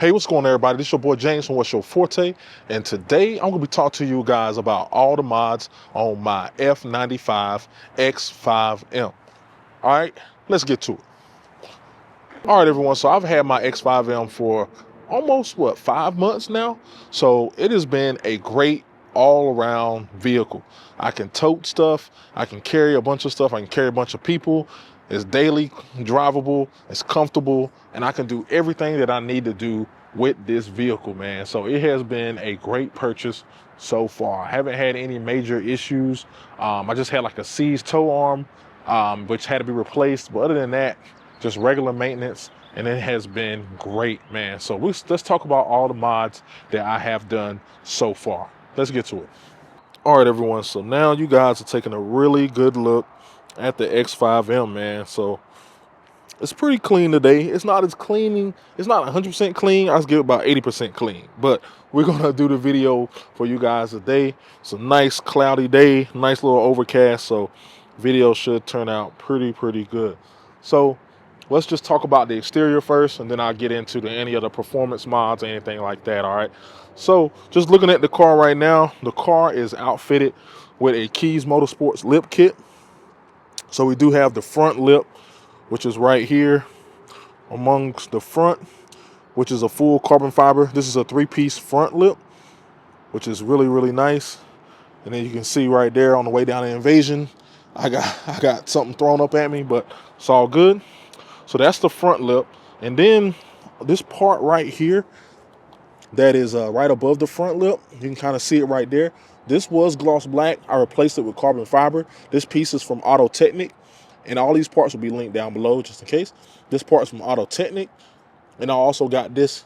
Hey, what's going on, everybody? This is your boy James from What's Your Forte, and today I'm going to be talking to you guys about all the mods on my F95 X5M. All right, let's get to it. All right, everyone, so I've had my X5M for almost, 5 months now? So it has been a great all-around vehicle. I can tote stuff, I can carry a bunch of stuff, I can carry a bunch of people. It's daily drivable, it's comfortable, and I can do everything that I need to do with this vehicle, man. So it has been a great purchase so far. I haven't had any major issues. I just had like a seized tow arm, which had to be replaced. But other than that, just regular maintenance, and it has been great, man. So let's talk about all the mods that I have done so far. Let's get to it. All right, everyone. So now you guys are taking a really good look at the X5M, man. So it's pretty clean today. It's not as cleaning. It's not 100% clean. I just give it about 80% clean. But we're gonna do the video for you guys today. It's a nice cloudy day, nice little overcast. So video should turn out pretty good. So let's just talk about the exterior first, and then I'll get into any other performance mods or anything like that. All right. So just looking at the car right now, the car is outfitted with a Keys Motorsports lip kit. So we do have the front lip, which is right here amongst the front, which is a full carbon fiber. This is a 3-piece front lip, which is really nice. And then you can see right there on the way down the Invasion, I got something thrown up at me, but it's all good. So that's the front lip. And then this part right here that is right above the front lip, you can kind of see it right there. This was gloss black. I replaced it with carbon fiber. This piece is from Auto Technic, and all these parts will be linked down below just in case. This part's from Auto Technic, and I also got this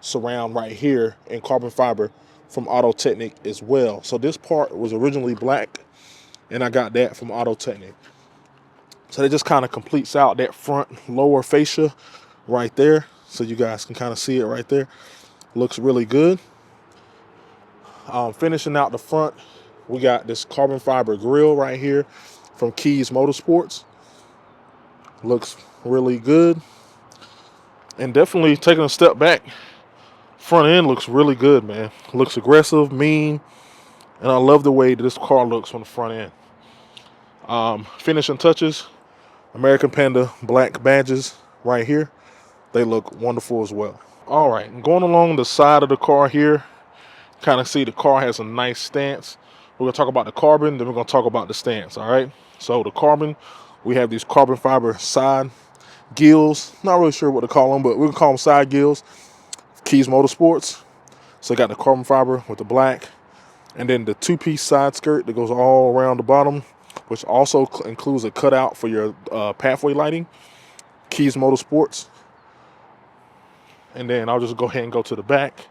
surround right here in carbon fiber from Auto Technic as well. So this part was originally black, and I got that from Auto Technic. So that just kind of completes out that front lower fascia right there. So you guys can kind of see it right there. Looks really good. Finishing out the front, we got this carbon fiber grille right here from Keys Motorsports. Looks really good. And definitely taking a step back, front end looks really good, man. Looks aggressive, mean, and I love the way that this car looks on the front end. Finishing touches, American Panda black badges right here. They look wonderful as well. All right, and going along the side of the car here, kind of see the car has a nice stance. We're gonna talk about the carbon, then we're gonna talk about the stance. All right, so the carbon, we have these carbon fiber side gills. Not really sure what to call them, but we're gonna call them side gills. Keys Motorsports. So they got the carbon fiber with the black, and then the 2-piece side skirt that goes all around the bottom, which also includes a cutout for your pathway lighting. Keys Motorsports. And then I'll just go ahead and go to the back.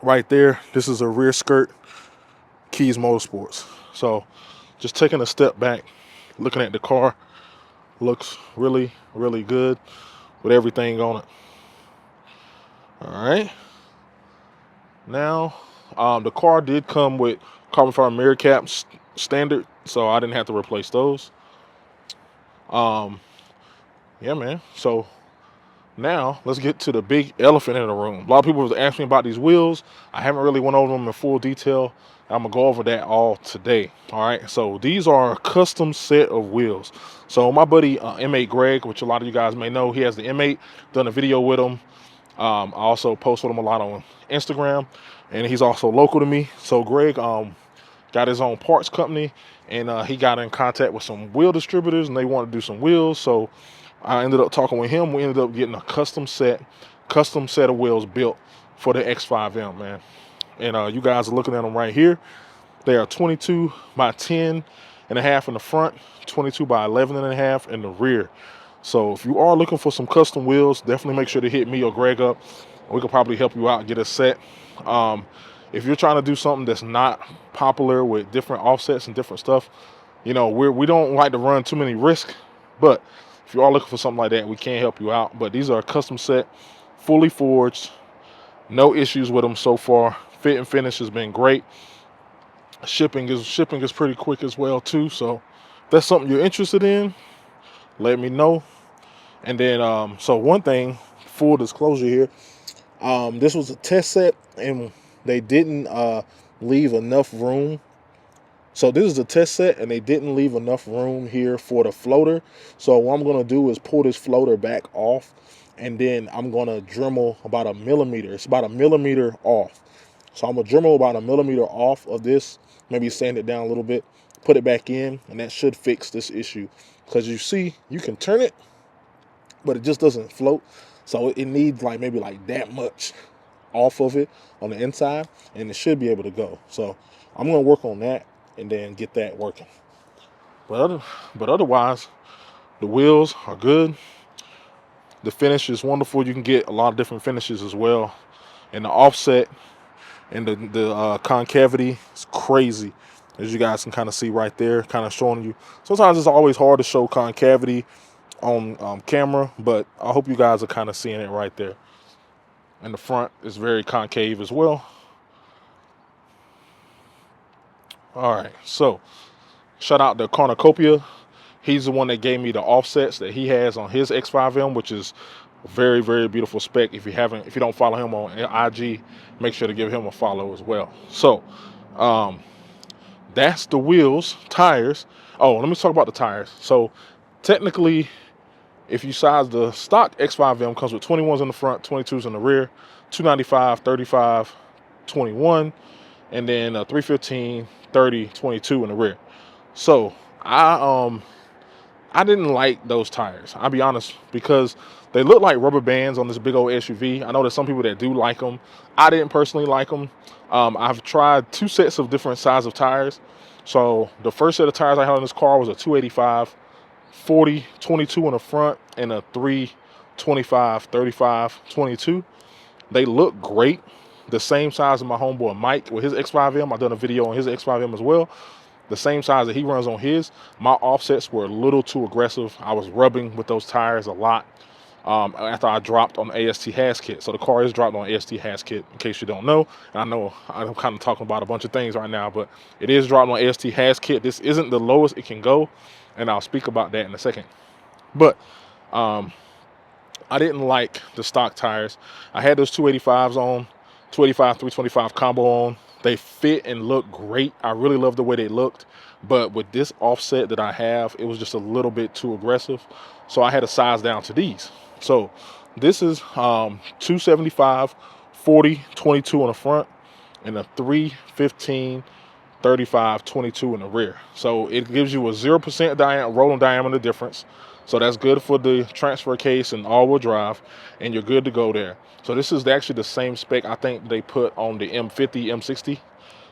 Right there, this is a rear skirt, Keys Motorsports. So just taking a step back, looking at the car, looks really good with everything on it. All right. Now, the car did come with carbon fiber mirror caps standard, so I didn't have to replace those. Yeah, man. So now let's get to the big elephant in the room. A lot of people have asked me about these wheels. I haven't really went over them in full detail. I'm gonna go over that all today. All right, so these are a custom set of wheels. So my buddy M8 Greg, which a lot of you guys may know, he has the M8, done a video with him. I also post with him a lot on Instagram, and he's also local to me. So Greg got his own parts company, and he got in contact with some wheel distributors, and they wanted to do some wheels. So I ended up talking with him. We ended up getting a custom set of wheels built for the X5M, man. And you guys are looking at them right here. They are 22 by 10 and a half in the front, 22 by 11 and a half in the rear. So if you are looking for some custom wheels, definitely make sure to hit me or Greg up. We could probably help you out, get a set. If you're trying to do something that's not popular with different offsets and different stuff, you know, we don't like to run too many risks, but if you are looking for something like that, we can help you out. But these are a custom set, fully forged, no issues with them so far. Fit and finish has been great. Shipping is pretty quick as well too. So if that's something you're interested in, let me know. And then so one thing full disclosure here. This was a test set, and they didn't leave enough room. So this is a test set, and they didn't leave enough room here for the floater. So what I'm going to do is pull this floater back off, and then I'm going to Dremel about 1 millimeter. It's about 1 millimeter off. So I'm going to Dremel about 1 millimeter off of this, maybe sand it down a little bit, put it back in, and that should fix this issue. Because you see, you can turn it, but it just doesn't float. So it needs maybe that much off of it on the inside, and it should be able to go. So I'm going to work on that and then get that working. But otherwise, the wheels are good. The finish is wonderful. You can get a lot of different finishes as well. And the offset and the concavity is crazy, as you guys can kind of see right there, kind of showing you. Sometimes it's always hard to show concavity on camera, but I hope you guys are kind of seeing it right there. And the front is very concave as well. All right, so shout out to Cornucopia. He's the one that gave me the offsets that he has on his X5M, which is a very, very beautiful spec. If you don't follow him on IG, make sure to give him a follow as well. So that's the wheels. Tires. Oh, let me talk about the tires. So technically, if you size the stock X5M, comes with 21s in the front, 22s in the rear, 295, 35, 21, and then 315, 30, 22 in the rear. So I didn't like those tires, I'll be honest, because they look like rubber bands on this big old SUV. I know there's some people that do like them. I didn't personally like them. I've tried 2 sets of different size of tires. So the first set of tires I had on this car was a 285 40 22 in the front and a 325 35 22. They look great. The same size as my homeboy Mike with his X5M. I've done a video on his X5M as well. The same size that he runs on his. My offsets were a little too aggressive. I was rubbing with those tires a lot after I dropped on the AST has kit. So the car is dropped on AST has kit, in case you don't know. And I know I'm kind of talking about a bunch of things right now, but it is dropped on AST has kit. This isn't the lowest it can go, and I'll speak about that in a second. But I didn't like the stock tires. I had those 285s on, 285, 325 combo on. They fit and look great. I really love the way they looked. But with this offset that I have, it was just a little bit too aggressive. So I had to size down to these. So this is 275, 40, 22 in the front, and a 315, 35, 22 in the rear. So it gives you a 0% rolling diameter difference. So that's good for the transfer case and all-wheel drive, and you're good to go there. So this is actually the same spec I think they put on the M50, M60.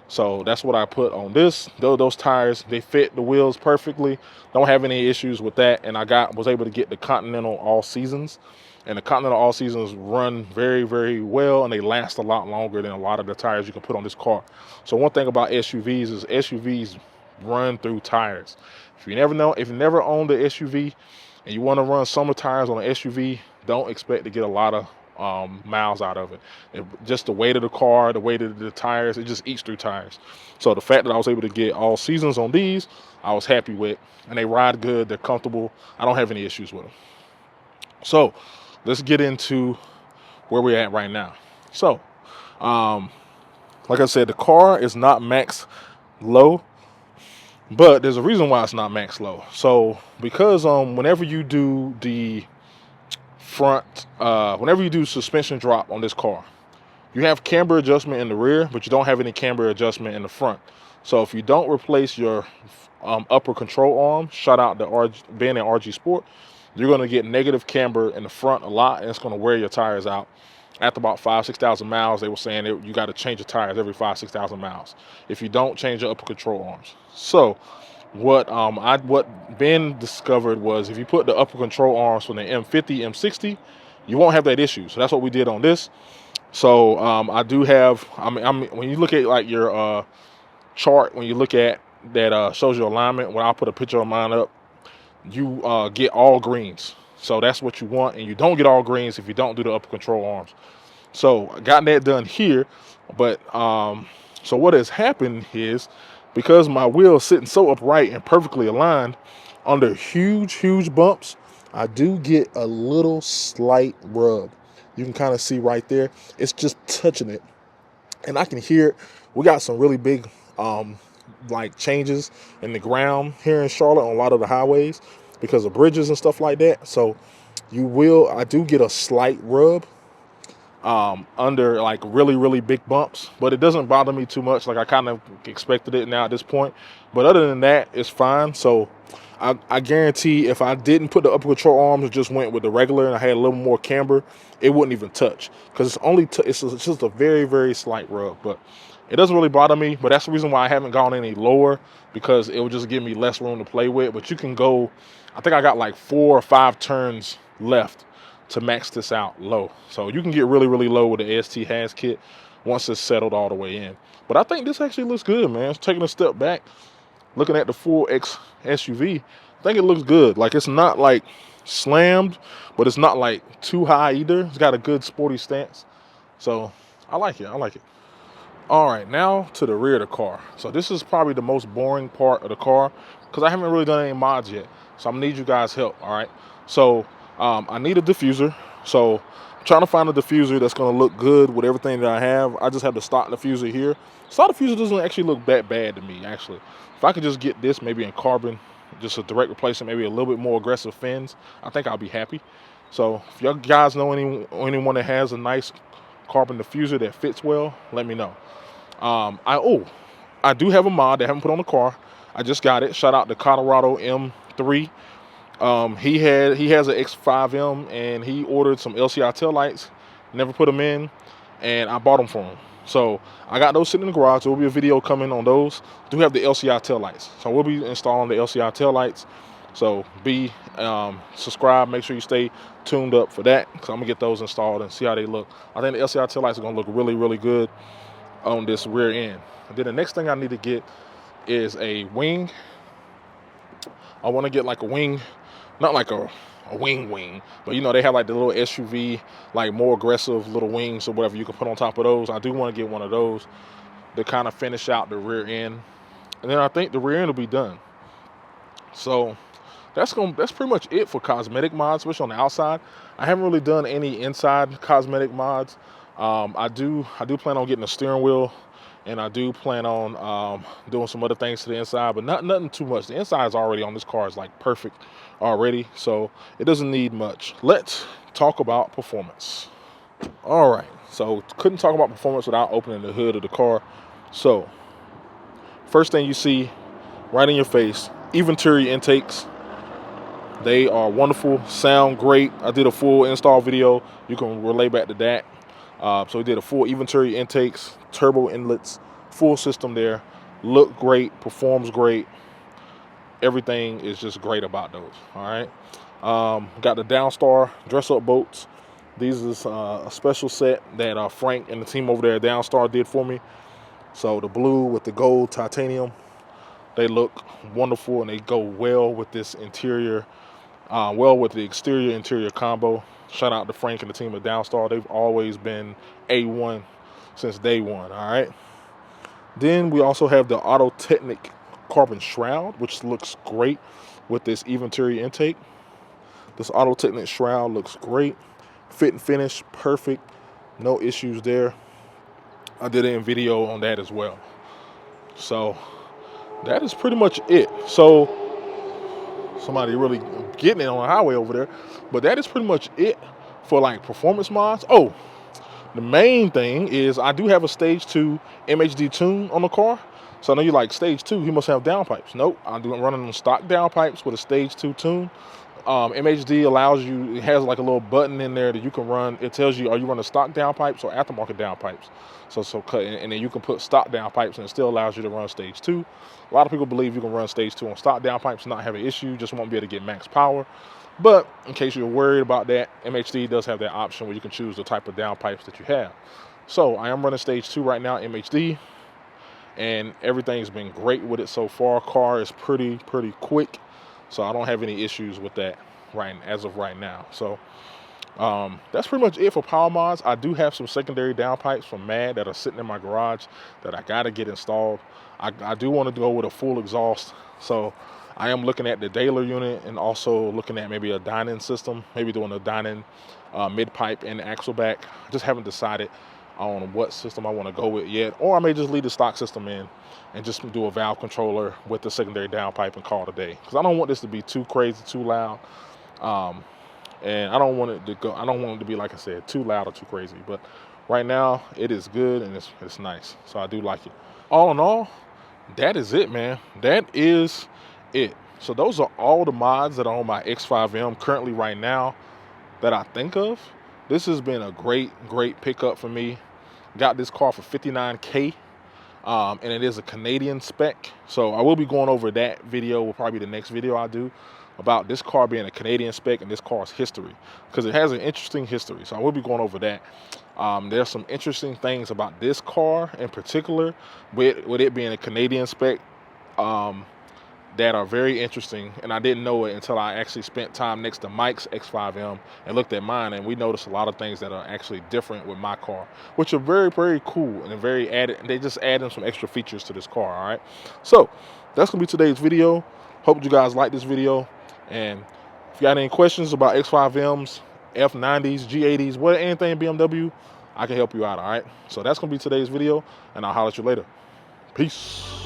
So that's what I put on this. Those tires, they fit the wheels perfectly. Don't have any issues with that. And I was able to get the Continental All Seasons. And the Continental All Seasons run very, very well, and they last a lot longer than a lot of the tires you can put on this car. So one thing about SUVs is SUVs run through tires. If you never owned an SUV and you want to run summer tires on an SUV, don't expect to get a lot of miles out of it. Just the weight of the car, the weight of the tires, it just eats through tires. So the fact that I was able to get all seasons on these, I was happy with, and they ride good, they're comfortable. I don't have any issues with them. So let's get into where we're at right now. So like I said, the car is not max low, but there's a reason why it's not max low. So because whenever you do the front, whenever you do suspension drop on this car, you have camber adjustment in the rear, but you don't have any camber adjustment in the front. So if you don't replace your upper control arm, shout out to Ben and RG Sport, you're going to get negative camber in the front a lot, and it's going to wear your tires out. After about 5,000-6,000 miles, they were saying you got to change your tires every 5,000-6,000 miles if you don't change your upper control arms. So what Ben discovered was if you put the upper control arms from the M50, M60, you won't have that issue. So that's what we did on this. So I do have, when you look at like your chart, when you look at that shows your alignment, when I put a picture of mine up, you get all greens. So that's what you want, and you don't get all greens if you don't do the upper control arms. So I got that done here, but so what has happened is, because my wheel is sitting so upright and perfectly aligned, under huge bumps, I do get a little slight rub. You can kind of see right there. It's just touching it. And I can hear it. We got some really big like changes in the ground here in Charlotte on a lot of the highways because of bridges and stuff like that. So I do get a slight rub under like really big bumps, but it doesn't bother me too much. Like I kind of expected it now at this point, but other than that, it's fine. So I guarantee if I didn't put the upper control arms and just went with the regular and I had a little more camber, it wouldn't even touch because it's just a very slight rub. But it doesn't really bother me. But that's the reason why I haven't gone any lower, because it will just give me less room to play with. But you can go, I think I got like 4 or 5 turns left to max this out low. So you can get really low with the AST has kit once it's settled all the way in. But I think this actually looks good, man. It's taking a step back. Looking at the full X SUV, I think it looks good. Like it's not like slammed, but it's not like too high either. It's got a good sporty stance. So I like it. All right, now to the rear of the car. So this is probably the most boring part of the car because I haven't really done any mods yet. So I'm gonna need you guys' help, all right? So I need a diffuser. So I'm trying to find a diffuser that's gonna look good with everything that I have. I just have the stock diffuser here. Stock diffuser doesn't actually look that bad to me, actually. If I could just get this maybe in carbon, just a direct replacement, maybe a little bit more aggressive fins, I think I'll be happy. So if you guys know anyone that has a nice carbon diffuser that fits well, let me know. I do have a mod that I haven't put on the car. I just got it. Shout out to Colorado M3. He has an X5M and he ordered some LCI taillights, never put them in, and I bought them for him. So I got those sitting in the garage. There will be a video coming on those. Do have the LCI taillights. So we'll be installing the LCI taillights. So be subscribed. Make sure you stay tuned up for that, because I'm gonna get those installed and see how they look. I think the LCI taillights are gonna look really good on this rear end. And then the next thing I need to get is a wing. I want to get like a wing, not like a wing, but you know, they have like the little SUV, like more aggressive little wings or whatever you can put on top of those. I do want to get one of those to kind of finish out the rear end, and then I think the rear end will be done. So that's pretty much it for cosmetic mods, especially on the outside. I haven't really done any inside cosmetic mods. I do plan on getting a steering wheel, and I do plan on doing some other things to the inside, but nothing too much. The inside is already on this car is like perfect already, so it doesn't need much. Let's talk about performance. All right, so couldn't talk about performance without opening the hood of the car. So first thing you see right in your face, Eventuri intakes. They are wonderful, sound great. I did a full install video. You can relay back to that. So we did a full Eventuri intakes, turbo inlets, full system there. Look great, performs great. Everything is just great about those, all right? Got the Downstar dress-up bolts. These is a special set that Frank and the team over there at Downstar did for me. So the blue with the gold titanium, they look wonderful, and they go well with this interior, well with the exterior-interior combo. Shout out to Frank and the team at Downstar. They've always been A1 since day one, all right? Then we also have the Auto Technic carbon shroud, which looks great with this Eventuri intake. This Auto Technic shroud looks great. Fit and finish, perfect. No issues there. I did a video on that as well. So that is pretty much it. So somebody really getting it on the highway over there. But that is pretty much it for like performance mods. Oh, the main thing is I do have a stage 2 MHD tune on the car. So I know you're like, stage 2, he must have downpipes. Nope, I'm running on stock downpipes with a stage 2 tune. MHD allows you, it has like a little button in there that you can run. It tells you, are you running stock downpipes or aftermarket downpipes? And then you can put stock downpipes, and it still allows you to run stage 2. A lot of people believe you can run stage 2 on stock downpipes and not have an issue, just won't be able to get max power. But in case you're worried about that, MHD does have that option where you can choose the type of downpipes that you have. So I am running stage 2 right now, MHD, and everything's been great with it so far. Car is pretty quick, so I don't have any issues with that as of right now. So that's pretty much it for power mods. I do have some secondary downpipes from MAD that are sitting in my garage that I gotta get installed. I do want to go with a full exhaust, so I am looking at the Daler unit and also looking at maybe a dining system, maybe doing a dining mid-pipe and axle back. I just haven't decided on what system I want to go with yet, or I may just leave the stock system in and just do a valve controller with the secondary downpipe and call it a day, because I don't want this to be too crazy, too loud, and I don't want it to be, like I said, too loud or too crazy. But right now it is good and it's nice, so I do like it. All in all, that is it, man. That is it. So those are all the mods that are on my X5M currently right now that I think of. This has been a great pickup for me. Got this car for $59K, and it is a Canadian spec. So I will be going over that video, will probably be the next video I do, about this car being a Canadian spec and this car's history, because it has an interesting history. So I will be going over that. There's some interesting things about this car in particular, with it being a Canadian spec, that are very interesting, and I didn't know it until I actually spent time next to Mike's X5M and looked at mine, and we noticed a lot of things that are actually different with my car, which are very cool and very added. They just add in some extra features to this car. All right, so that's gonna be today's video. Hope you guys like this video, and if you got any questions about X5Ms, F90s, G80s, anything BMW, I can help you out. All right, so that's gonna be today's video, and I'll holler at you later. Peace.